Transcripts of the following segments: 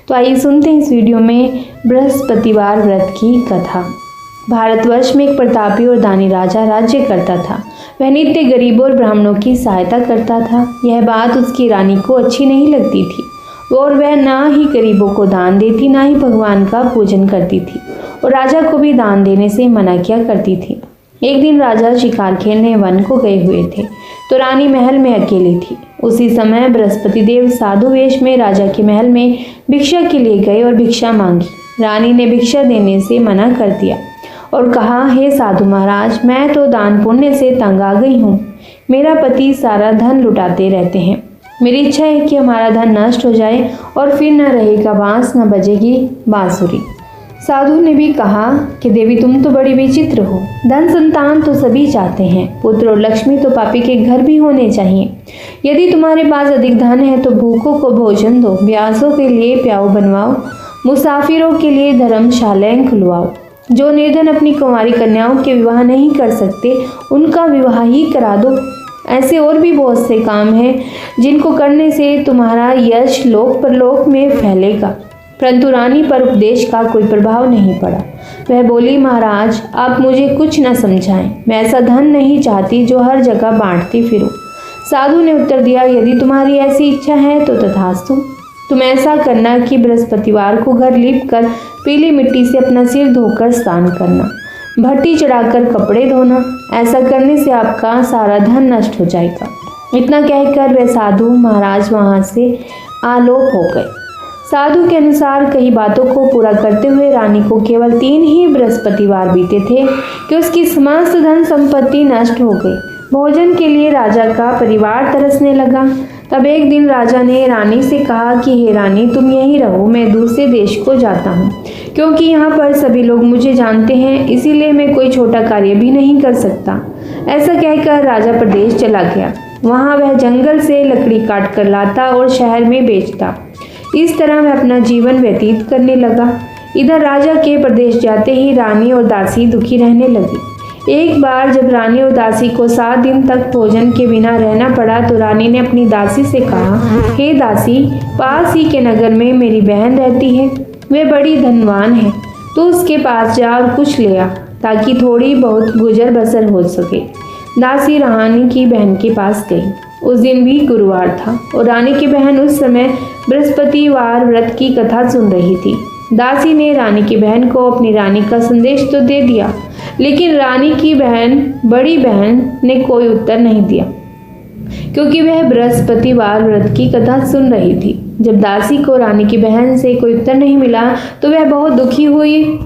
तो आइए सुनते हैं इस वीडियो में बृहस्पतिवार व्रत की कथा। भारतवर्ष में एक प्रतापी और दानी राजा राज्य करता था। वह नित्य गरीबों और ब्राह्मणों की सहायता करता था। यह बात उसकी रानी को अच्छी नहीं लगती थी और वह ना ही गरीबों को दान देती, ना ही भगवान का पूजन करती थी और राजा को भी दान देने से मना किया करती थी। एक दिन राजा शिकार खेलने वन को गए हुए थे तो रानी महल में अकेली थी। उसी समय बृहस्पति देव साधु वेश में राजा के महल में भिक्षा के लिए गए और भिक्षा मांगी। रानी ने भिक्षा देने से मना कर दिया और कहा, हे साधु महाराज, मैं तो दान पुण्य से तंग आ गई हूँ। मेरा पति सारा धन लुटाते रहते हैं। मेरी इच्छा है कि हमारा धन नष्ट हो जाए और फिर न रहेगा बांस, न बजेगी बांसुरी। साधु ने भी कहा कि देवी, तुम तो बड़ी विचित्र हो। धन संतान तो सभी चाहते हैं, पुत्र और लक्ष्मी तो पापी के घर भी होने चाहिए। यदि तुम्हारे पास अधिक धन है तो भूखों को भोजन दो, प्यासों के लिए प्याऊ बनवाओ, मुसाफिरों के लिए धर्मशालाएं खुलवाओ। जो निर्धन अपनी कुंवारी कन्याओं के विवाह नहीं कर सकते, उनका विवाह ही करा दो। ऐसे और भी बहुत से काम हैं जिनको करने से तुम्हारा यश लोक परलोक में फैलेगा। परंतु रानी पर उपदेश का कोई प्रभाव नहीं पड़ा। वह बोली, महाराज, आप मुझे कुछ न समझाएं। मैं ऐसा धन नहीं चाहती जो हर जगह बांटती फिरूं। साधु ने उत्तर दिया, यदि तुम्हारी ऐसी इच्छा है तो तथास्तु। तुम ऐसा करना कि बृहस्पतिवार को घर लीप कर पीली मिट्टी से अपना सिर धोकर स्नान करना, भट्टी चढ़ाकर कपड़े धोना। ऐसा करने से आपका सारा धन नष्ट हो जाएगा। इतना कहकर वह साधु महाराज वहां से आलोप हो गए। साधु के अनुसार कई बातों को पूरा करते हुए रानी को केवल 3 ही बृहस्पतिवार बीते थे कि उसकी समस्त धन संपत्ति नष्ट हो गई। भोजन के लिए राजा का परिवार तरसने लगा। तब एक दिन राजा ने रानी से कहा कि हे रानी, तुम यहीं रहो, मैं दूसरे देश को जाता हूँ, क्योंकि यहाँ पर सभी लोग मुझे जानते हैं, इसीलिए मैं कोई छोटा कार्य भी नहीं कर सकता। ऐसा कहकर राजा प्रदेश चला गया। वहाँ वह जंगल से लकड़ी काट कर लाता और शहर में बेचता। इस तरह वह अपना जीवन व्यतीत करने लगा। इधर राजा के प्रदेश जाते ही रानी और दासी दुखी रहने लगी। एक बार जब रानी और दासी को 7 दिन तक भोजन के बिना रहना पड़ा तो रानी ने अपनी दासी से कहा, हे दासी, पास ही के नगर में मेरी बहन रहती है, वह बड़ी धनवान है, तो उसके पास जा और कुछ ले आ ताकि थोड़ी बहुत गुजर बसर हो सके। दासी रानी की बहन के पास गई। उस दिन भी गुरुवार था और रानी की बहन उस समय बृहस्पतिवार व्रत की कथा सुन रही थी। दासी ने रानी की बहन को अपनी रानी का संदेश तो दे दिया, लेकिन रानी की बड़ी बहन ने कोई उत्तर नहीं दिया, क्योंकि वह बृहस्पतिवार व्रत की कथा सुन रही थी। जब दासी को रानी की बहन से कोई उत्तर नहीं मिला तो वह बहुत दुखी हुई।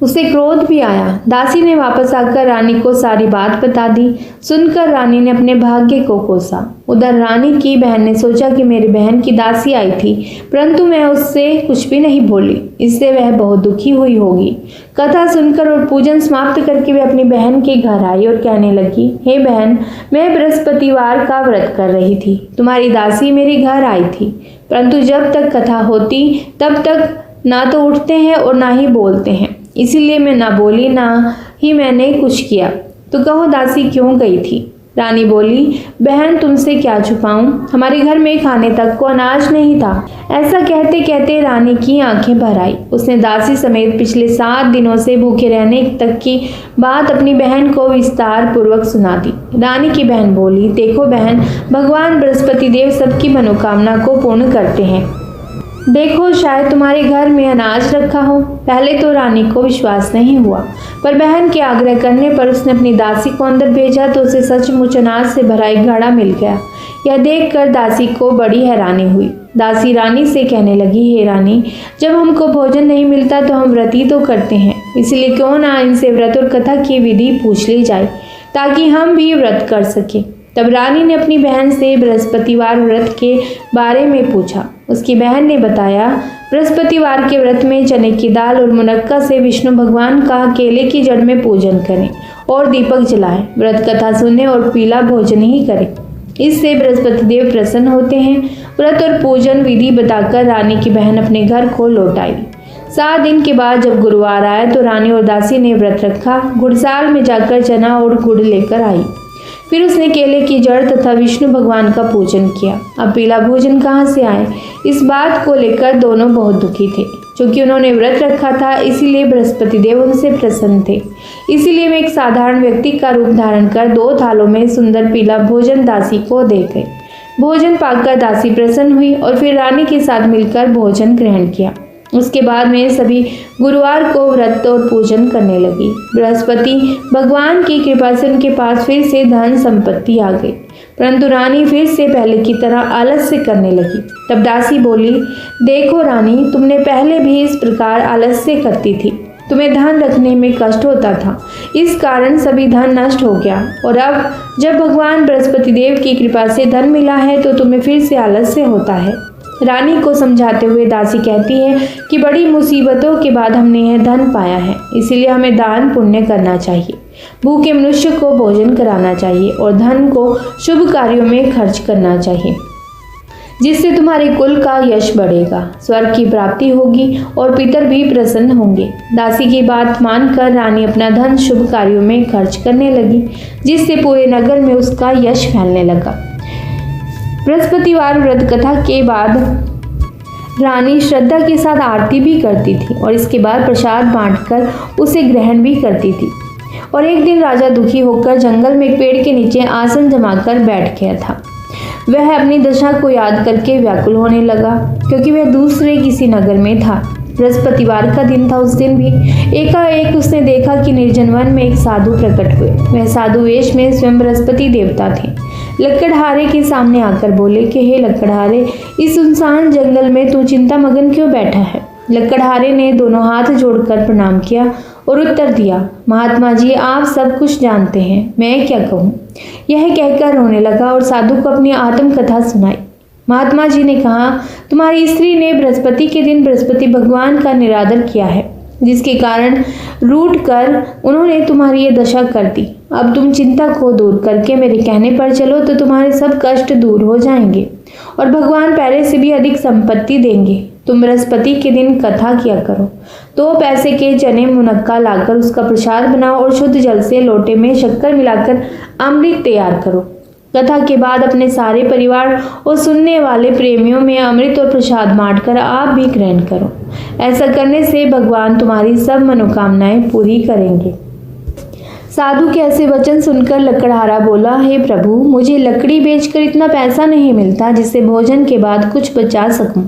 उसे क्रोध भी आया। दासी ने वापस आकर रानी को सारी बात बता दी। सुनकर रानी ने अपने भाग्य को कोसा। उधर रानी की बहन ने सोचा कि मेरी बहन की दासी आई थी, परंतु मैं उससे कुछ भी नहीं बोली, इससे वह बहुत दुखी हुई होगी। कथा सुनकर और पूजन समाप्त करके वह अपनी बहन के घर आई और कहने लगी, हे बहन, मैं बृहस्पतिवार का व्रत कर रही थी। तुम्हारी दासी मेरे घर आई थी, परंतु जब तक कथा होती तब तक ना तो उठते हैं और ना ही बोलते हैं, इसीलिए मैं ना बोली, ना ही मैंने कुछ किया। तो कहो दासी क्यों गई थी? रानी बोली, बहन, तुमसे क्या छुपाऊं, हमारे घर में खाने तक को अनाज नहीं था। ऐसा कहते कहते रानी की आंखें भर आई। उसने दासी समेत पिछले 7 दिनों से भूखे रहने तक की बात अपनी बहन को विस्तार पूर्वक सुना दी। रानी की बहन बोली, देखो बहन, भगवान बृहस्पति देव सबकी मनोकामना को पूर्ण करते हैं। देखो, शायद तुम्हारे घर में अनाज रखा हो। पहले तो रानी को विश्वास नहीं हुआ, पर बहन के आग्रह करने पर उसने अपनी दासी को अंदर भेजा तो उसे सचमुच अनाज से भरा एक घड़ा मिल गया। यह देखकर दासी को बड़ी हैरानी हुई। दासी रानी से कहने लगी, हे रानी, जब हमको भोजन नहीं मिलता तो हम व्रत ही तो करते हैं, इसलिए क्यों ना इनसे व्रत और कथा की विधि पूछ ली जाए ताकि हम भी व्रत कर सकें। तब रानी ने अपनी बहन से बृहस्पतिवार व्रत के बारे में पूछा। उसकी बहन ने बताया, बृहस्पतिवार के व्रत में चने की दाल और मुनक्का से विष्णु भगवान का केले की जड़ में पूजन करें और दीपक जलाएं, व्रत कथा सुने और पीला भोजन ही करें। इससे बृहस्पति देव प्रसन्न होते हैं। व्रत और पूजन विधि बताकर रानी की बहन अपने घर को लौट आई। 7 दिन के बाद जब गुरुवार आया तो रानी और दासी ने व्रत रखा। गुड़साल में जाकर चना और गुड़ लेकर आई। फिर उसने केले की जड़ तथा विष्णु भगवान का पूजन किया। अब पीला भोजन कहाँ से आए, इस बात को लेकर दोनों बहुत दुखी थे। क्योंकि उन्होंने व्रत रखा था, इसीलिए बृहस्पति देव उनसे प्रसन्न थे। इसीलिए वे एक साधारण व्यक्ति का रूप धारण कर 2 थालों में सुंदर पीला भोजन दासी को दे गए। भोजन पाकर दासी प्रसन्न हुई और फिर रानी के साथ मिलकर भोजन ग्रहण किया। उसके बाद में सभी गुरुवार को व्रत और पूजन करने लगी। बृहस्पति भगवान की कृपा से उनके पास फिर से धन संपत्ति आ गई, परंतु रानी फिर से पहले की तरह आलस्य करने लगी। तब दासी बोली, देखो रानी, तुमने पहले भी इस प्रकार आलस्य करती थी, तुम्हें धन रखने में कष्ट होता था, इस कारण सभी धन नष्ट हो गया, और अब जब भगवान बृहस्पति देव की कृपा से धन मिला है तो तुम्हें फिर से आलस्य होता है। रानी को समझाते हुए दासी कहती है कि बड़ी मुसीबतों के बाद हमने यह धन पाया है, इसीलिए हमें दान पुण्य करना चाहिए, भूखे मनुष्य को भोजन कराना चाहिए और धन को शुभ कार्यों में खर्च करना चाहिए, जिससे तुम्हारे कुल का यश बढ़ेगा, स्वर्ग की प्राप्ति होगी और पितर भी प्रसन्न होंगे। दासी की बात मानकर रानी अपना धन शुभ कार्यों में खर्च करने लगी, जिससे पूरे नगर में उसका यश फैलने लगा। बृहस्पतिवार व्रत कथा के बाद रानी श्रद्धा के साथ आरती भी करती थी और इसके बाद प्रसाद बांटकर उसे ग्रहण भी करती थी। और एक दिन राजा दुखी होकर जंगल में एक पेड़ के नीचे आसन जमाकर बैठ गया था। वह अपनी दशा को याद करके व्याकुल होने लगा, क्योंकि वह दूसरे किसी नगर में था। बृहस्पतिवार का दिन था। उस दिन भी एकाएक उसने देखा कि निर्जन वन में एक साधु प्रकट हुए। वह साधु वेश में स्वयं बृहस्पति देवता थे। लकड़हारे के सामने आकर बोले कि हे लकड़हारे, इस सुनसान जंगल में तू चिंता मगन क्यों बैठा है। लकड़हारे ने दोनों हाथ जोड़कर प्रणाम किया और उत्तर दिया, महात्मा जी, आप सब कुछ जानते हैं, मैं क्या कहूँ। यह कहकर रोने लगा और साधु को अपनी आत्मकथा सुनाई। महात्मा जी ने कहा, तुम्हारी स्त्री ने बृहस्पति के दिन बृहस्पति भगवान का निरादर किया है, जिसके कारण रूठ कर उन्होंने तुम्हारी ये दशा कर दी। अब तुम चिंता को दूर करके मेरे कहने पर चलो तो तुम्हारे सब कष्ट दूर हो जाएंगे और भगवान पहले से भी अधिक संपत्ति देंगे। तुम बृहस्पति के दिन कथा किया करो। 2 पैसे के चने मुनक्का लाकर उसका प्रसाद बनाओ और शुद्ध जल से लोटे में शक्कर मिलाकर अमृत तैयार करो। कथा के बाद अपने सारे परिवार और सुनने वाले प्रेमियों में अमृत और प्रसाद बांटकर आप भी ग्रहण करो। ऐसा करने से भगवान तुम्हारी सब मनोकामनाएं पूरी करेंगे। साधु के ऐसे वचन सुनकर लकड़हारा बोला, हे प्रभु, मुझे लकड़ी बेचकर इतना पैसा नहीं मिलता जिससे भोजन के बाद कुछ बचा सकूं।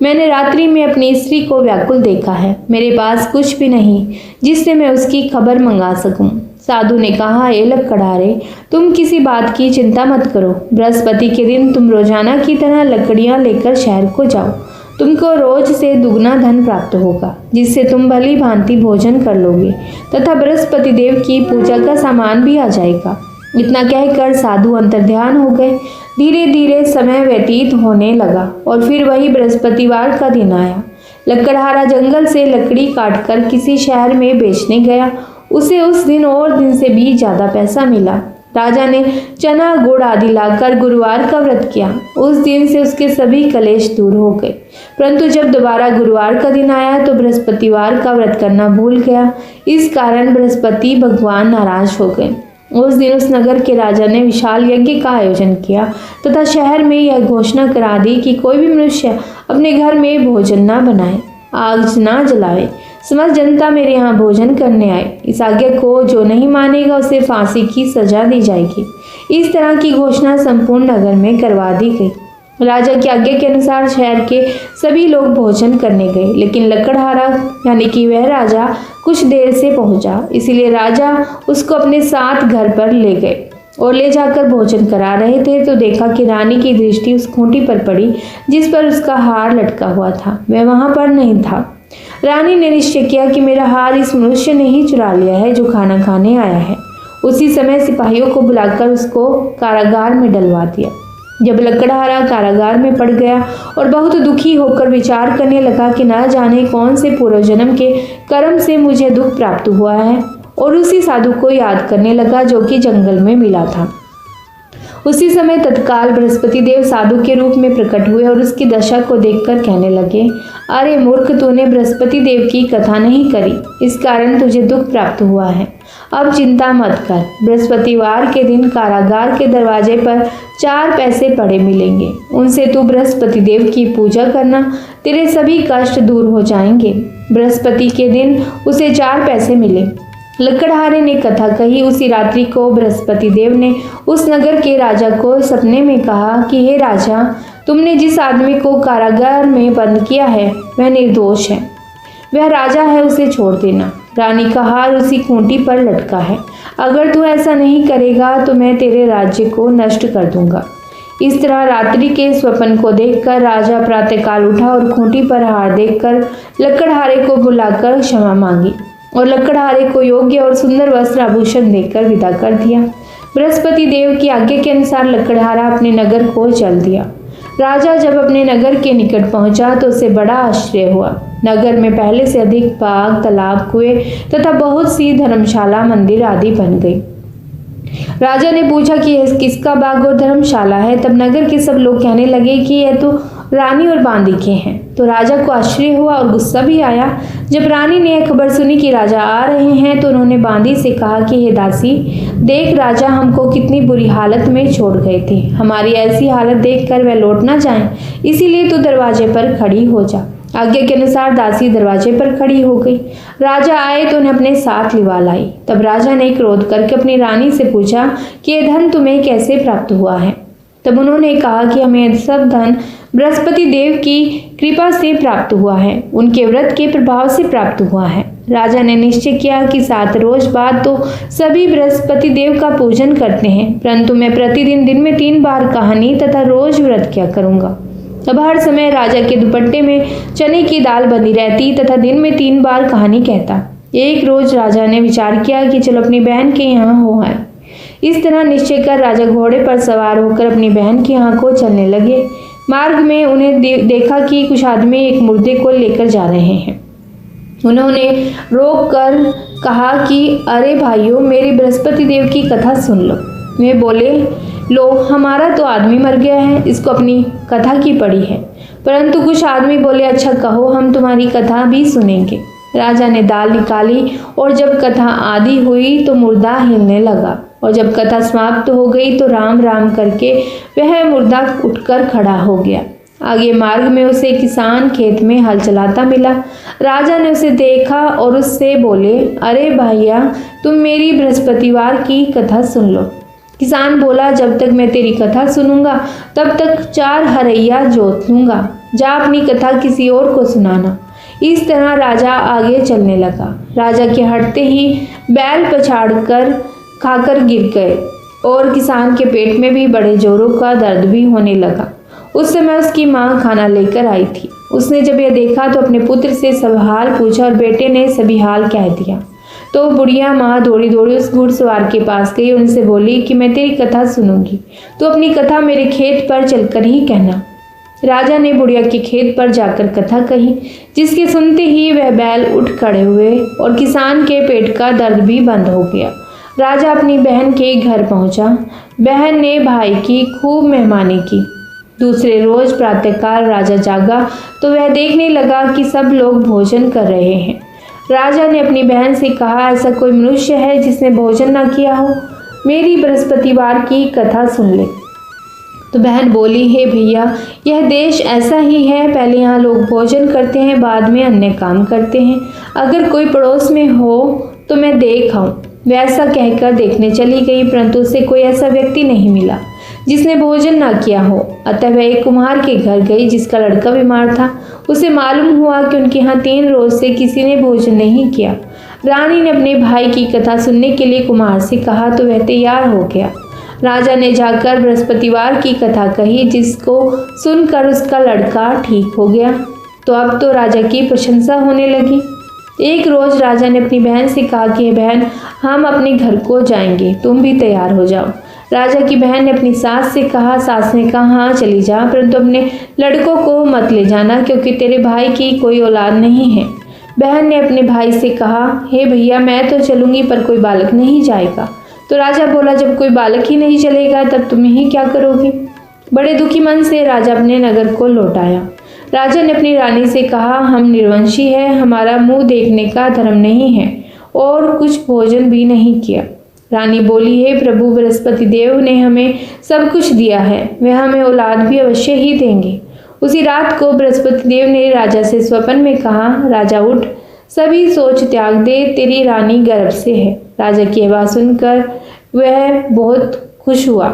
मैंने रात्रि में अपनी स्त्री को व्याकुल देखा है, मेरे पास कुछ भी नहीं जिससे मैं उसकी खबर मंगा सकूं। साधु ने कहा, हे लकड़हारे, तुम किसी बात की चिंता मत करो। बृहस्पति के दिन तुम रोजाना की तरह लकड़ियां लेकर शहर को जाओ। तुमको रोज से दुगना धन प्राप्त होगा, जिससे तुम भली भांति भोजन कर लोगे तथा बृहस्पति देव की पूजा का सामान भी आ जाएगा। इतना कहकर साधु अंतर्ध्यान हो गए। धीरे धीरे समय व्यतीत होने लगा और फिर वही बृहस्पतिवार का दिन आया। लकड़हारा जंगल से लकड़ी काटकर किसी शहर में बेचने गया। उसे उस दिन और दिन से भी ज्यादा पैसा मिला। राजा ने चना गुड़ आदि लाकर गुरुवार का व्रत किया। उस दिन से उसके सभी कलेश दूर हो गए। परंतु जब दोबारा गुरुवार का दिन आया तो बृहस्पतिवार का व्रत करना भूल गया। इस कारण बृहस्पति भगवान नाराज हो गए। उस दिन उस नगर के राजा ने विशाल यज्ञ का आयोजन किया तथा शहर में यह घोषणा करा दी कि कोई भी मनुष्य अपने घर में भोजन न बनाए, आग न जलाए। समस्त जनता मेरे यहाँ भोजन करने आए। इस आज्ञा को जो नहीं मानेगा उसे फांसी की सजा दी जाएगी। इस तरह की घोषणा संपूर्ण नगर में करवा दी गई। राजा की आज्ञा के अनुसार शहर के सभी लोग भोजन करने गए, लेकिन लकड़हारा यानी कि वह राजा कुछ देर से पहुंचा। इसीलिए राजा उसको अपने साथ घर पर ले गए और ले जाकर भोजन करा रहे थे तो देखा कि रानी की दृष्टि उस खूंटी पर पड़ी जिस पर उसका हार लटका हुआ था। वह वहां पर नहीं था। रानी ने निश्चय किया कि मेरा हार इस मनुष्य ने ही चुरा लिया है जो खाना खाने आया है। उसी समय सिपाहियों को बुलाकर उसको कारागार में डलवा दिया। जब लकड़हारा कारागार में पड़ गया और बहुत दुखी होकर विचार करने लगा कि न जाने कौन से पूर्व जन्म के कर्म से मुझे दुख प्राप्त हुआ है, और उसी साधु को याद करने लगा जो कि जंगल में मिला था। उसी समय तत्काल बृहस्पति देव साधु के रूप में प्रकट हुए और उसकी दशा को देखकर कहने लगे, अरे मूर्ख, तूने बृहस्पति देव की कथा नहीं करी, इस कारण तुझे दुख प्राप्त हुआ है। अब चिंता मत कर, बृहस्पतिवार के दिन कारागार के दरवाजे पर 4 पैसे पड़े मिलेंगे। उनसे तू बृहस्पति देव की पूजा करना, तेरे सभी कष्ट दूर हो जाएंगे। बृहस्पति के दिन उसे 4 पैसे मिले। लकड़हारे ने कथा कही। उसी रात्रि को बृहस्पति देव ने उस नगर के राजा को सपने में कहा कि हे राजा, तुमने जिस आदमी को कारागार में बंद किया है वह निर्दोष है, वह राजा है, उसे छोड़ देना। रानी का हार उसी खूंटी पर लटका है। अगर तू ऐसा नहीं करेगा तो मैं तेरे राज्य को नष्ट कर दूंगा। इस तरह रात्रि के स्वप्न को देखकर राजा प्रातःकाल उठा और खूंटी पर हार देखकर लकड़हारे को बुलाकर क्षमा मांगी और लकड़हारे को योग्य और सुंदर वस्त्र आभूषण देकर विदा कर दिया। बृहस्पति देव की आज्ञा के अनुसार लकड़हारा अपने नगर को चल दिया। राजा जब अपने नगर के निकट पहुंचा तो उसे बड़ा आश्चर्य हुआ। नगर में पहले से अधिक बाग, तालाब, कुएं तथा बहुत सी धर्मशाला, मंदिर आदि बन गई। राजा ने पूछा कि यह किसका बाग और धर्मशाला है। तब नगर के सब लोग कहने लगे कि यह तो रानी और बांदी के हैं। तो राजा को आश्चर्य हुआ और गुस्सा भी आया। जब रानी ने यह खबर सुनी कि राजा आ रहे हैं तो उन्होंने बांदी से कहा कि हे दासी, देख राजा हमको कितनी बुरी हालत में छोड़ गए थे। हमारी ऐसी हालत देखकर वह लौट ना जाएं, इसीलिए तू दरवाजे पर खड़ी हो जा। आज्ञा के अनुसार दासी दरवाजे पर खड़ी हो गई। राजा आए तो उन्हें अपने साथ लिवा लाई। तब राजा ने क्रोध करके अपनी रानी से पूछा कि यह धन तुम्हें कैसे प्राप्त हुआ है। तब उन्होंने कहा कि हमें सब धन बृहस्पति देव की कृपा से प्राप्त हुआ है, उनके व्रत के प्रभाव से प्राप्त हुआ है। राजा ने निश्चय किया कि 7 रोज बाद तो सभी बृहस्पति देव का पूजन करते हैं, परंतु मैं प्रतिदिन दिन में 3 बार कहानी तथा रोज व्रत किया करूंगा। अब हर समय राजा के दुपट्टे में चने की दाल बंधी रहती तथा दिन में 3 बार कहानी कहता। एक रोज राजा ने विचार किया कि चलो अपनी बहन के यहाँ हो आए। इस तरह निश्चय कर राजा घोड़े पर सवार होकर अपनी बहन के यहाँ को चलने लगे। मार्ग में उन्हें देखा कि कुछ आदमी एक मुर्दे को लेकर जा रहे हैं। उन्होंने रोक कर कहा कि अरे भाइयों, मेरी बृहस्पति देव की कथा सुन लो। वे बोले, लो हमारा तो आदमी मर गया है, इसको अपनी कथा की पड़ी है। परंतु कुछ आदमी बोले, अच्छा कहो, हम तुम्हारी कथा भी सुनेंगे। राजा ने दाल निकाली और जब कथा आदि हुई तो मुर्दा हिलने लगा और जब कथा समाप्त हो गई तो राम राम करके वह मुर्दा उठकर खड़ा हो गया। आगे मार्ग में उसे किसान खेत में हल चलाता मिला। राजा ने उसे देखा और उससे बोले, अरे भैया, तुम मेरी बृहस्पतिवार की कथा सुन लो। किसान बोला, जब तक मैं तेरी कथा सुनूंगा तब तक 4 हरैया जोत लूंगा। जा अपनी कथा किसी और को सुनाना। इस तरह राजा आगे चलने लगा। राजा के हटते ही बैल पछाड़ कर खाकर गिर गए और किसान के पेट में भी बड़े जोरों का दर्द भी होने लगा। उस समय उसकी माँ खाना लेकर आई थी। उसने जब यह देखा तो अपने पुत्र से सब हाल पूछा और बेटे ने सभी हाल कह दिया। तो बुढ़िया माँ दौड़ी दौड़ी उस घुड़सवार के पास गई। उनसे बोली कि मैं तेरी कथा सुनूंगी, तो अपनी कथा मेरे खेत पर चलकर ही कहना। राजा ने बुढ़िया के खेत पर जाकर कथा कही, जिसके सुनते ही वह बैल उठ खड़े हुए और किसान के पेट का दर्द भी बंद हो गया। राजा अपनी बहन के घर पहुंचा। बहन ने भाई की खूब मेहमानी की। दूसरे रोज प्रातःकाल राजा जागा तो वह देखने लगा कि सब लोग भोजन कर रहे हैं। राजा ने अपनी बहन से कहा, ऐसा कोई मनुष्य है जिसने भोजन न किया हो? मेरी बृहस्पतिवार की कथा सुन ले। तो बहन बोली, हे भैया, यह देश ऐसा ही है, पहले यहाँ लोग भोजन करते हैं, बाद में अन्य काम करते हैं। अगर कोई पड़ोस में हो तो मैं देख आऊं। वैसा कहकर देखने चली गई, परंतु उसे कोई ऐसा व्यक्ति नहीं मिला जिसने भोजन ना किया हो। अतः वह एक कुम्हार के घर गई जिसका लड़का बीमार था। उसे मालूम हुआ कि उनके यहाँ 3 रोज से किसी ने भोजन नहीं किया। रानी ने अपने भाई की कथा सुनने के लिए कुम्हार से कहा तो वह तैयार हो गया। राजा ने जाकर बृहस्पतिवार की कथा कही, जिसको सुनकर उसका लड़का ठीक हो गया। तो अब तो राजा की प्रशंसा होने लगी। एक रोज राजा ने अपनी बहन से कहा कि बहन, हम अपने घर को जाएंगे, तुम भी तैयार हो जाओ। राजा की बहन ने अपनी सास से कहा। सास ने कहा, हाँ चली जा, परंतु अपने लड़कों को मत ले जाना, क्योंकि तेरे भाई की कोई औलाद नहीं है। बहन ने अपने भाई से कहा, हे भैया, मैं तो चलूंगी पर कोई बालक नहीं जाएगा। तो राजा बोला, जब कोई बालक ही नहीं चलेगा तब तुम ही क्या करोगी? बड़े दुखी मन से राजा अपने नगर को लौट आया। राजा ने अपनी रानी से कहा, हम निर्वंशी हैं, हमारा मुंह देखने का धर्म नहीं है और कुछ भोजन भी नहीं किया। रानी बोली, हे प्रभु, बृहस्पति देव ने हमें सब कुछ दिया है, वे हमें औलाद भी अवश्य ही देंगे। उसी रात को बृहस्पति देव ने राजा से स्वप्न में कहा, राजा उठ, सभी सोच त्याग दे, तेरी रानी गर्भ से है। राजा की आवाज़ सुनकर वह बहुत खुश हुआ।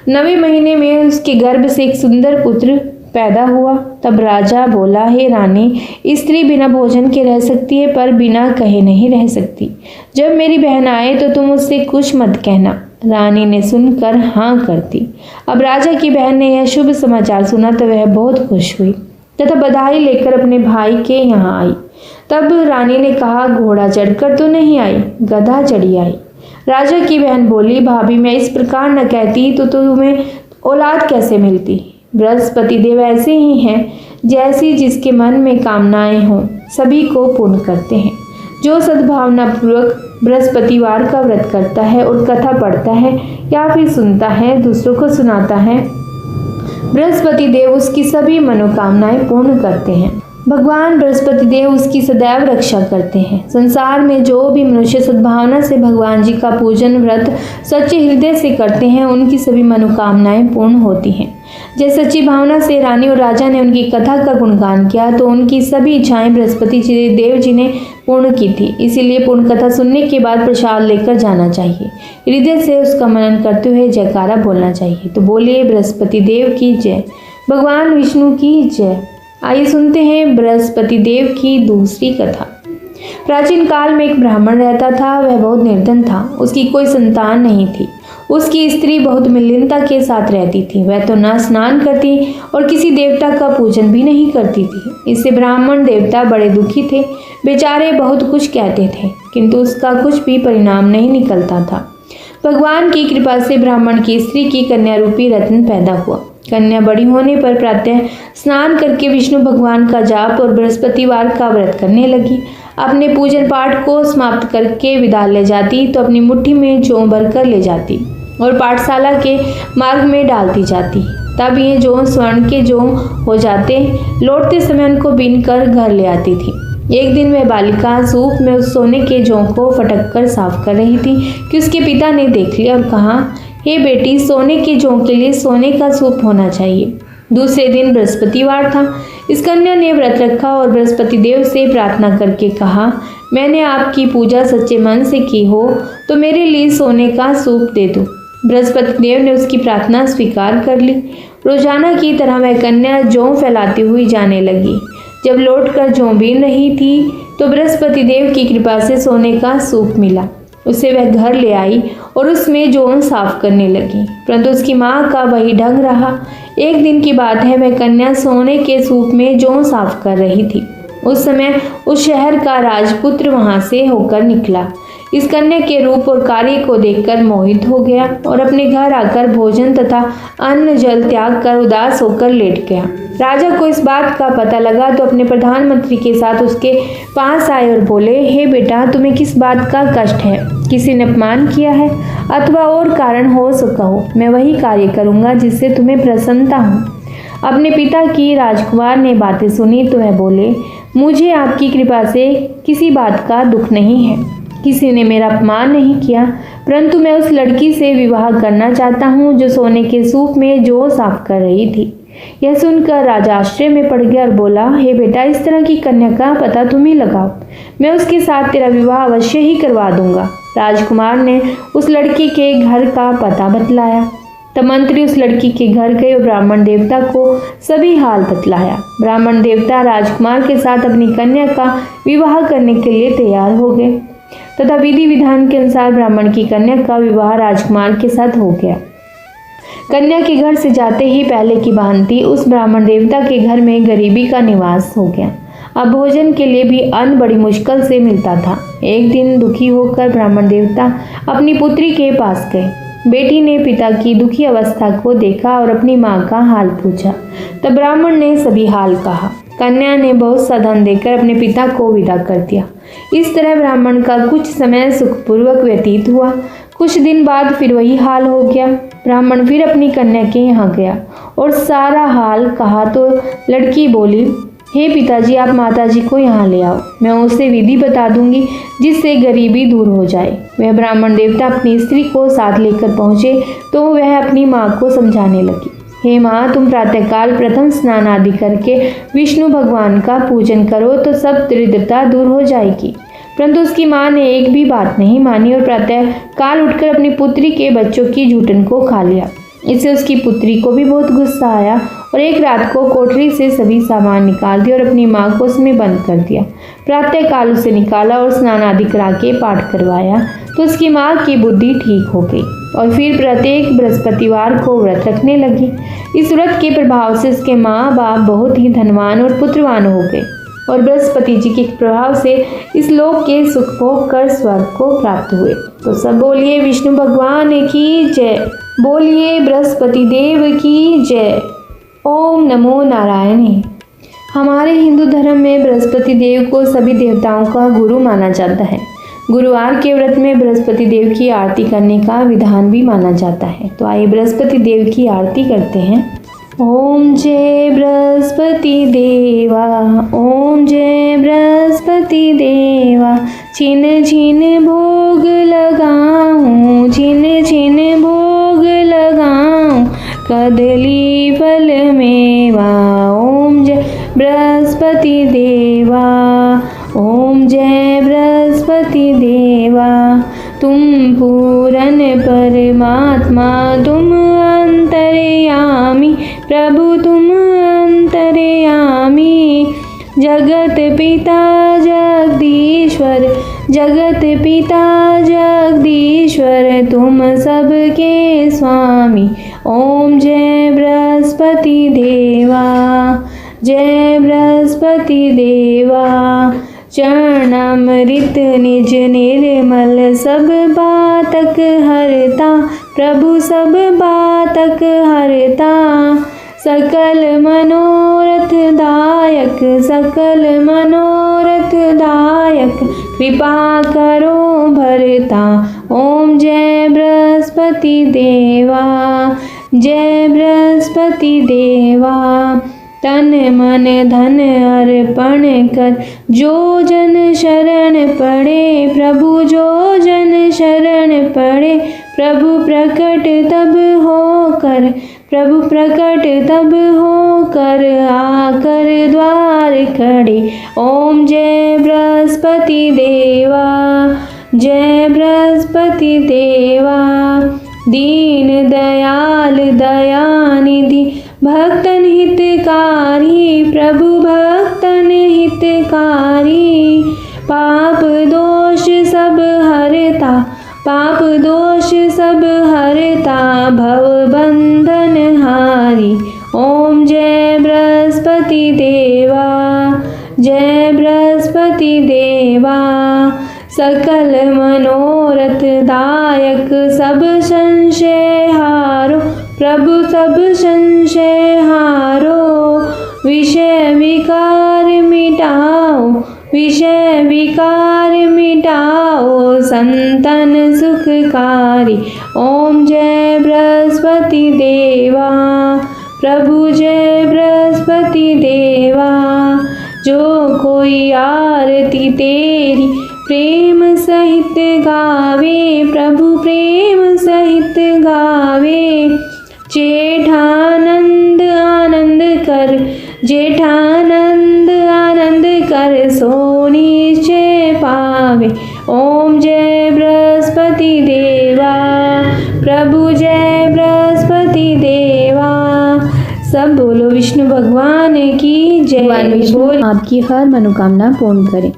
9वें महीने में उसके गर्भ से एक सुंदर पुत्र पैदा हुआ। तब राजा बोला, हे रानी, स्त्री बिना भोजन के रह सकती है पर बिना कहे नहीं रह सकती। जब मेरी बहन आए तो तुम उससे कुछ मत कहना। रानी ने सुनकर हाँ कर दी। अब राजा की बहन ने यह शुभ समाचार सुना तो वह बहुत खुश हुई तथा बधाई लेकर अपने भाई के यहाँ आई। तब रानी ने कहा, घोड़ा चढ़कर तो नहीं आई, गधा चढ़ी आई। राजा की बहन बोली, भाभी, मैं इस प्रकार न कहती तो तुम्हें औलाद कैसे मिलती। बृहस्पति देव ऐसे ही हैं जैसी जिसके मन में कामनाएं हों सभी को पूर्ण करते हैं। जो सद्भावना पूर्वक बृहस्पतिवार का व्रत करता है और कथा पढ़ता है या फिर सुनता है, दूसरों को सुनाता है, बृहस्पति देव उसकी सभी मनोकामनाएं पूर्ण करते हैं। भगवान बृहस्पति देव उसकी सदैव रक्षा करते हैं। संसार में जो भी मनुष्य सद्भावना से भगवान जी का पूजन व्रत सच्चे हृदय से करते हैं, उनकी सभी मनोकामनाएं पूर्ण होती हैं। जैसे सच्ची भावना से रानी और राजा ने उनकी कथा का गुणगान किया तो उनकी सभी इच्छाएं बृहस्पति देव जी ने पूर्ण की थी। इसीलिए पूर्ण कथा सुनने के बाद प्रसाद लेकर जाना चाहिए। हृदय से उसका मनन करते हुए जयकारा बोलना चाहिए। तो बोलिए बृहस्पति देव की जय, भगवान विष्णु की जय। आइए सुनते हैं बृहस्पति देव की दूसरी कथा। प्राचीन काल में एक ब्राह्मण रहता था। वह बहुत निर्धन था। उसकी कोई संतान नहीं थी। उसकी स्त्री बहुत मलिनता के साथ रहती थी। वह तो न स्नान करती और किसी देवता का पूजन भी नहीं करती थी। इससे ब्राह्मण देवता बड़े दुखी थे। बेचारे बहुत कुछ कहते थे किंतु उसका कुछ भी परिणाम नहीं निकलता था। भगवान की कृपा से ब्राह्मण की स्त्री की कन्या रूपी रत्न पैदा हुआ। कन्या बड़ी होने पर प्रातः स्नान करके विष्णु भगवान का जाप और बृहस्पतिवार का व्रत करने लगी। अपने पूजन पाठ को समाप्त करके विद्यालय जाती तो अपनी मुट्ठी में जौ भरकर ले जाती और पाठशाला के मार्ग में डालती जाती। तब ये जौ स्वर्ण के जौ हो जाते। लौटते समय उनको बीनकर घर ले आती थी। एक दिन वह बालिका सूप में उस सोने के जौ को फटक कर साफ कर रही थी कि उसके पिता ने देख लिया और कहा, हे बेटी, सोने के जौ के लिए सोने का सूप होना चाहिए। दूसरे दिन बृहस्पतिवार था। इस कन्या ने व्रत रखा और बृहस्पति देव से प्रार्थना करके कहा, मैंने आपकी पूजा सच्चे मन से की हो तो मेरे लिए सोने का सूप दे दो। बृहस्पति देव ने उसकी प्रार्थना स्वीकार कर ली। रोजाना की तरह वह कन्या जौ फैलाती हुई जाने लगी। जब लौटकर जौ बीन रही थी तो बृहस्पति देव की कृपा से सोने का सूप मिला। उसे वह घर ले आई और उसमें जौ साफ करने लगी, परंतु उसकी माँ का वही ढंग रहा। एक दिन की बात है, वह कन्या सोने के सूप में जौ साफ कर रही थी। उस समय उस शहर का राजपुत्र वहां से होकर निकला। इस कन्या के रूप और कार्य को देखकर मोहित हो गया और अपने घर आकर भोजन तथा अन्न जल त्याग कर उदास होकर लेट गया। राजा को इस बात का पता लगा तो अपने प्रधानमंत्री के साथ उसके पास आए और बोले, हे बेटा, तुम्हें किस बात का कष्ट है? किसी ने अपमान किया है अथवा और कारण हो तो कहो, मैं वही कार्य करूंगा जिससे तुम्हें प्रसन्नता हो। अपने पिता की राजकुमार ने बातें सुनी तो वह बोले, मुझे आपकी कृपा से किसी बात का दुख नहीं है। किसी ने मेरा अपमान नहीं किया, परंतु मैं उस लड़की से विवाह करना चाहता हूँ जो सोने के सूप में जौ साफ कर रही थी। यह सुनकर राजा आश्चर्य में पड़ गया और बोला, हे बेटा, इस तरह की कन्या का पता तुम ही लगाओ, मैं उसके साथ तेरा विवाह अवश्य ही करवा दूंगा। राजकुमार ने उस लड़की के घर का पता बतलाया। तब मंत्री उस लड़की के घर गए और ब्राह्मण देवता को सभी हाल बतलाया। ब्राह्मण देवता राजकुमार के साथ अपनी कन्या का विवाह करने के लिए तैयार हो गए तथा विधि विधान के अनुसार ब्राह्मण की कन्या का विवाह राजकुमार के साथ हो गया। कन्या के घर से जाते ही पहले की भांति उस ब्राह्मण देवता के घर में गरीबी का निवास हो गया। अब भोजन के लिए भी अन्न बड़ी मुश्किल से मिलता था। एक दिन दुखी होकर ब्राह्मण देवता अपनी पुत्री के पास गए। बेटी ने पिता की दुखी अवस्था को देखा और अपनी माँ का हाल पूछा। तब ब्राह्मण ने सभी हाल कहा। कन्या ने बहुत सा धन देकर अपने पिता को विदा कर दिया। इस तरह ब्राह्मण का कुछ समय सुखपूर्वक व्यतीत हुआ। कुछ दिन बाद फिर वही हाल हो गया। ब्राह्मण फिर अपनी कन्या के यहाँ गया और सारा हाल कहा तो लड़की बोली, हे पिताजी, आप माताजी को यहाँ ले आओ, मैं उसे विधि बता दूंगी जिससे गरीबी दूर हो जाए। वह ब्राह्मण देवता अपनी स्त्री को साथ लेकर पहुँचे तो वह अपनी माँ को समझाने लगी। हे माँ, तुम प्रातःकाल प्रथम स्नान आदि करके विष्णु भगवान का पूजन करो तो सब दरिद्रता दूर हो जाएगी। परंतु उसकी माँ ने एक भी बात नहीं मानी और प्रातः काल उठकर अपनी पुत्री के बच्चों की जूठन को खा लिया। इससे उसकी पुत्री को भी बहुत गुस्सा आया और एक रात को कोठरी से सभी सामान निकाल दिया और अपनी माँ को उसमें बंद कर दिया। प्रातः काल उसे निकाला और स्नान आदि करा के पाठ करवाया तो उसकी माँ की बुद्धि ठीक हो गई और फिर प्रत्येक बृहस्पतिवार को व्रत रखने लगी। इस व्रत के प्रभाव से उसके माँ बाप बहुत ही धनवान और पुत्रवान हो गए और बृहस्पति जी के प्रभाव से इस लोक के सुख भोग कर स्वर्ग को प्राप्त हुए। तो सब बोलिए विष्णु भगवान की जय, बोलिए बृहस्पति देव की जय। ओम नमो नारायण। हमारे हिंदू धर्म में बृहस्पति देव को सभी देवताओं का गुरु माना जाता है। गुरुवार के व्रत में बृहस्पति देव की आरती करने का विधान भी माना जाता है। तो आइए बृहस्पति देव की आरती करते हैं। ओम जय बृहस्पति देवा, ओम जय बृहस्पति देवा, छिन छिन भोग लगाऊं, छिन छिन भोग लगाऊं, कदली फल मेवा। ओम जय बृहस्पति देवा, ओम जय बृहस्पति देवा, तुम पूरन परमात्मा, तुम अंतर्यामी प्रभु, तुम अंतर्यामी, जगत पिता जगदीश्वर, जगत पिता जगदीश्वर, तुम सबके स्वामी। ओम जय बृहस्पति देवा, जय बृहस्पति देवा, चरणामृत निज निर्मल, सब बातक हरता प्रभु, सब बातक हरता, सकल मनोरथ दायक, सकल मनोरथ दायक, कृपा करो भरता। ओम जय बृहस्पति देवा, जय बृहस्पति देवा, तन मन धन अर्पण कर, जो जन शरण पड़े प्रभु, जो जन शरण पड़े प्रभु, प्रकट तब होकर, प्रभु प्रकट तब होकर, आकर द्वार खड़े। ओम जय बृहस्पति देवा, जय बृहस्पति देवा, दीन दयाल दयानिधि, भक्तन हितकारी प्रभु, भक्तन हितकारी, पाप दोष सब हरता, पाप दोष सब हरता, भव बंधन हारी। ओम जय बृहस्पति देवा, जय बृहस्पति देवा, सकल मनोरथ दायक, सब संशय हारो प्रभु, सब संशय हारो, विषय विकार मिटाओ, विषय विकार मिटाओ, संतन सुखकारी। ओम जय बृहस्पति देवा, प्रभु जय बृहस्पति देवा, जो कोई आरती तेरी प्रेम सहित गावे प्रभु, प्रेम सहित गावे, जेठानंद आनंद कर, जेठानंद आनंद कर, सो निश्चय पावे। ओम जय बृहस्पति देवा, प्रभु जय बृहस्पति देवा। सब बोलो विष्णु भगवान की जय। विष्णु आपकी हर मनोकामना पूर्ण करें।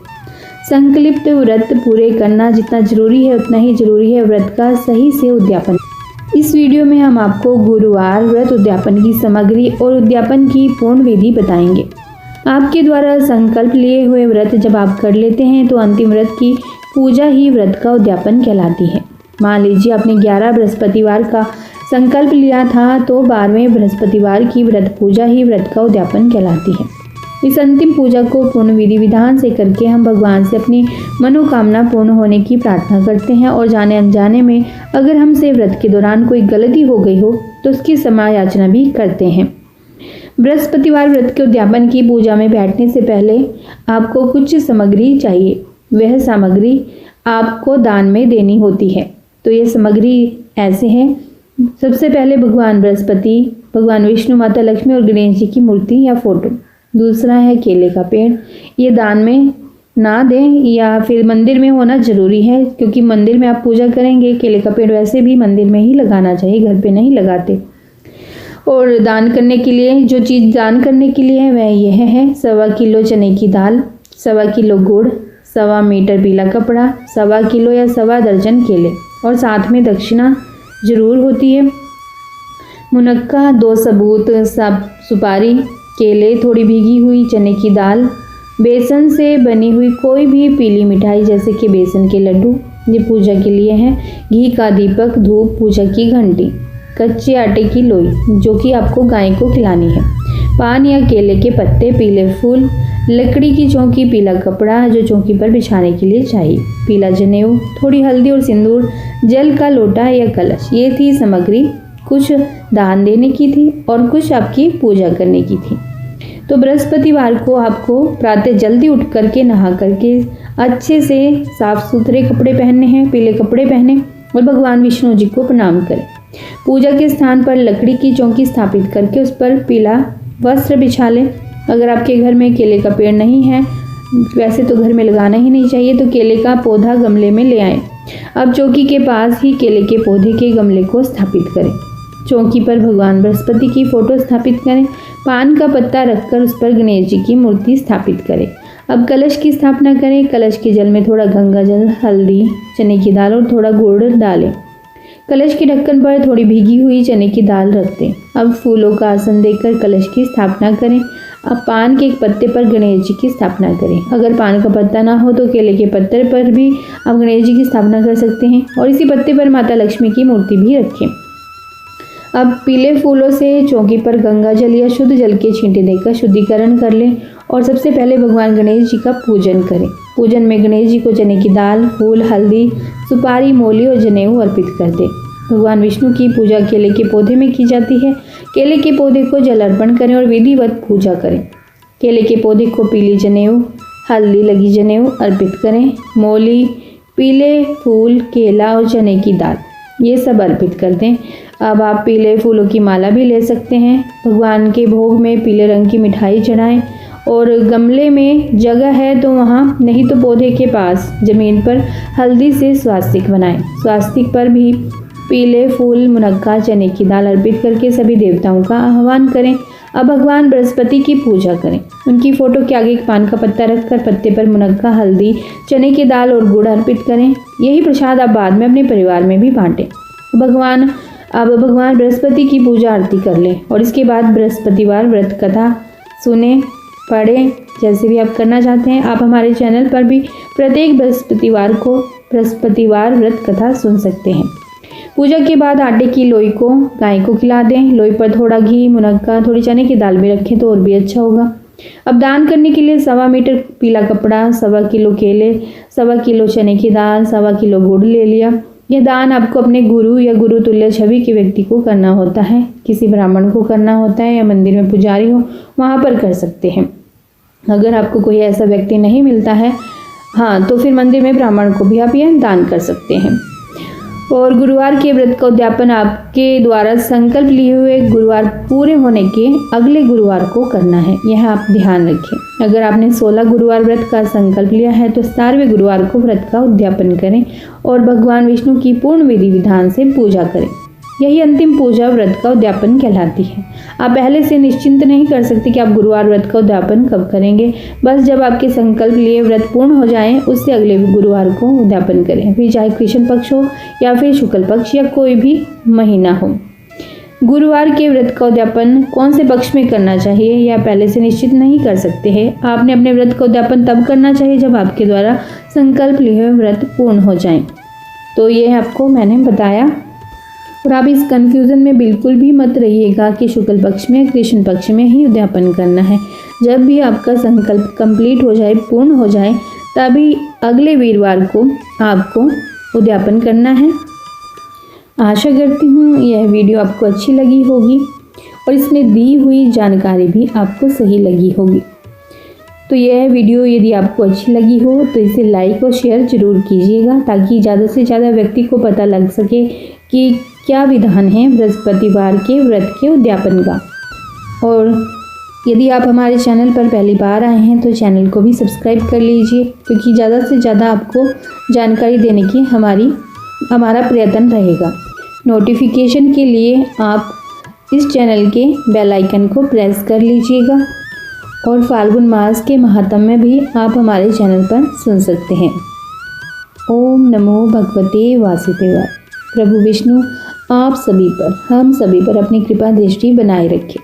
संकल्पित व्रत पूरे करना जितना जरूरी है उतना ही जरूरी है व्रत का सही से उद्यापन। इस वीडियो में हम आपको गुरुवार व्रत उद्यापन की सामग्री और उद्यापन की पूर्ण विधि बताएंगे। आपके द्वारा संकल्प लिए हुए व्रत जब आप कर लेते हैं तो अंतिम व्रत की पूजा ही व्रत का उद्यापन कहलाती है। मान लीजिए आपने 11 बृहस्पतिवार का संकल्प लिया था तो 12वें बृहस्पतिवार की व्रत पूजा ही व्रत का उद्यापन कहलाती है। इस अंतिम पूजा को पूर्ण विधि विधान से करके हम भगवान से अपनी मनोकामना पूर्ण होने की प्रार्थना करते हैं और जाने अनजाने में अगर हमसे व्रत के दौरान कोई गलती हो गई हो तो उसकी क्षमा याचना भी करते हैं। बृहस्पतिवार व्रत के उद्यापन की पूजा में बैठने से पहले आपको कुछ सामग्री चाहिए। वह सामग्री आपको दान में देनी होती है। तो ये सामग्री ऐसे है। सबसे पहले भगवान बृहस्पति, भगवान विष्णु, माता लक्ष्मी और गणेश जी की मूर्ति या फोटो। दूसरा है केले का पेड़। ये दान में ना दें या फिर मंदिर में होना ज़रूरी है, क्योंकि मंदिर में आप पूजा करेंगे। केले का पेड़ वैसे भी मंदिर में ही लगाना चाहिए, घर पे नहीं लगाते। और दान करने के लिए जो चीज़ दान करने के लिए है वह यह है: 1.25 किलो चने की दाल, 1.25 किलो गुड़, 1.25 मीटर पीला कपड़ा, 1.25 किलो या 1.25 दर्जन केले, और साथ में दक्षिणा जरूर होती है। मुनक्का, 2 सबूत सुपारी, केले, थोड़ी भीगी हुई चने की दाल, बेसन से बनी हुई कोई भी पीली मिठाई जैसे कि बेसन के लड्डू, ये पूजा के लिए है। घी का दीपक, धूप, पूजा की घंटी, कच्चे आटे की लोई जो कि आपको गाय को खिलानी है, पान या केले के पत्ते, पीले फूल, लकड़ी की चौकी, पीला कपड़ा जो चौकी पर बिछाने के लिए चाहिए, पीला जनेऊ, थोड़ी हल्दी और सिंदूर, जल का लोटा या कलश। ये थी सामग्री। कुछ दान देने की थी और कुछ आपकी पूजा करने की थी। तो बृहस्पतिवार को आपको प्रातः जल्दी उठ करके नहा करके अच्छे से साफ सुथरे कपड़े पहनने हैं, पीले कपड़े पहने और भगवान विष्णु जी को प्रणाम करें। पूजा के स्थान पर लकड़ी की चौकी स्थापित करके उस पर पीला वस्त्र बिछा लें। अगर आपके घर में केले का पेड़ नहीं है, वैसे तो घर में लगाना ही नहीं चाहिए, तो केले का पौधा गमले में ले आएं। अब चौकी के पास ही केले के पौधे के गमले को स्थापित करें। चौकी पर भगवान बृहस्पति की फोटो स्थापित करें। पान का पत्ता रखकर उस पर गणेश जी की मूर्ति स्थापित करें। अब कलश की स्थापना करें। कलश के जल में थोड़ा गंगा जल, हल्दी, चने की दाल और थोड़ा गुड़ डालें। कलश के ढक्कन पर थोड़ी भीगी हुई चने की दाल रख दें। अब फूलों का आसन देकर कलश की स्थापना करें। अब पान के एक पत्ते पर गणेश जी की स्थापना करें। अगर पान का पत्ता ना हो तो केले के पत्ते पर भी आप गणेश जी की स्थापना कर सकते हैं और इसी पत्ते पर माता लक्ष्मी की मूर्ति भी रखें। अब पीले फूलों से चौकी पर गंगा जल या शुद्ध जल के छींटे देकर शुद्धिकरण कर लें और सबसे पहले भगवान गणेश जी का पूजन करें। पूजन में गणेश जी को चने की दाल, फूल, हल्दी, सुपारी, मोली और जनेऊ अर्पित कर दें। भगवान विष्णु की पूजा केले के पौधे में की जाती है। केले के पौधे को जल अर्पण करें और विधिवत पूजा करें। केले के पौधे को पीली जनेऊ, हल्दी लगी जनेऊ अर्पित करें। मोली, पीले फूल, केला और चने की दाल ये सब अर्पित कर दें। अब आप पीले फूलों की माला भी ले सकते हैं। भगवान के भोग में पीले रंग की मिठाई चढ़ाएं और गमले में जगह है तो वहाँ, नहीं तो पौधे के पास जमीन पर हल्दी से स्वास्तिक बनाएं। स्वास्तिक पर भी पीले फूल, मुनक्का, चने की दाल अर्पित करके सभी देवताओं का आह्वान करें। अब भगवान बृहस्पति की पूजा करें। उनकी फोटो के आगे एक पान का पत्ता रखकर पत्ते पर मुनक्का, हल्दी, चने की दाल और गुड़ अर्पित करें। यही प्रसाद आप बाद में अपने परिवार में भी बांटें। अब भगवान बृहस्पति की पूजा आरती कर लें और इसके बाद बृहस्पतिवार व्रत कथा सुने, पढ़ें, जैसे भी आप करना चाहते हैं। आप हमारे चैनल पर भी प्रत्येक बृहस्पतिवार व्रत कथा सुन सकते हैं। पूजा के बाद आटे की लोई को गाय को खिला दें। लोई पर थोड़ा घी, मुनक्का, थोड़ी चने की दाल भी रखें तो और भी अच्छा होगा। अब दान करने के लिए 1.25 मीटर पीला कपड़ा, 1.25 किलो केले, 1.25 किलो चने की दाल, 1.25 किलो गुड़ ले लिया। यह दान आपको अपने गुरु या गुरु तुल्य छवि के व्यक्ति को करना होता है। किसी ब्राह्मण को करना होता है या मंदिर में पुजारी हो वहाँ पर कर सकते हैं। अगर आपको कोई ऐसा व्यक्ति नहीं मिलता है, हाँ, तो फिर मंदिर में ब्राह्मण को भी आप यह दान कर सकते हैं। और गुरुवार के व्रत का उद्यापन आपके द्वारा संकल्प लिए हुए गुरुवार पूरे होने के अगले गुरुवार को करना है, यह आप ध्यान रखें। अगर आपने 16 गुरुवार व्रत का संकल्प लिया है तो 17वें गुरुवार को व्रत का उद्यापन करें और भगवान विष्णु की पूर्ण विधि विधान से पूजा करें। यही अंतिम पूजा व्रत का उद्यापन कहलाती है। आप पहले से निश्चिंत नहीं कर सकते कि आप गुरुवार व्रत का उद्यापन कब करेंगे। बस जब आपके संकल्प लिए व्रत पूर्ण हो जाएं, उससे अगले गुरुवार को उद्यापन करें, फिर चाहे कृष्ण पक्ष हो या फिर शुक्ल पक्ष या कोई भी महीना हो। गुरुवार के व्रत का उद्यापन कौन से पक्ष में करना चाहिए या पहले से निश्चित नहीं कर सकते हैं। आपने अपने व्रत का उद्यापन तब करना चाहिए जब आपके द्वारा संकल्प लिए हुए व्रत पूर्ण हो जाएं। तो ये आपको मैंने बताया और आप इस कन्फ्यूज़न में बिल्कुल भी मत रहिएगा कि शुक्ल पक्ष में कृष्ण पक्ष में ही उद्यापन करना है। जब भी आपका संकल्प कंप्लीट हो जाए, पूर्ण हो जाए, तभी अगले वीरवार को आपको उद्यापन करना है। आशा करती हूँ यह वीडियो आपको अच्छी लगी होगी और इसमें दी हुई जानकारी भी आपको सही लगी होगी। तो यह वीडियो यदि आपको अच्छी लगी हो तो इसे लाइक और शेयर जरूर कीजिएगा, ताकि ज़्यादा से ज़्यादा व्यक्ति को पता लग सके कि क्या विधान है बृहस्पतिवार के व्रत के उद्यापन का। और यदि आप हमारे चैनल पर पहली बार आए हैं तो चैनल को भी सब्सक्राइब कर लीजिए, क्योंकि ज़्यादा से ज़्यादा आपको जानकारी देने की हमारा प्रयत्न रहेगा। नोटिफिकेशन के लिए आप इस चैनल के बेल आइकन को प्रेस कर लीजिएगा। और फाल्गुन मास के महात्म्य भी आप हमारे चैनल पर सुन सकते हैं। ओम नमो भगवते वासुदेवाय। प्रभु विष्णु आप सभी पर, हम सभी पर अपनी कृपा दृष्टि बनाए रखें।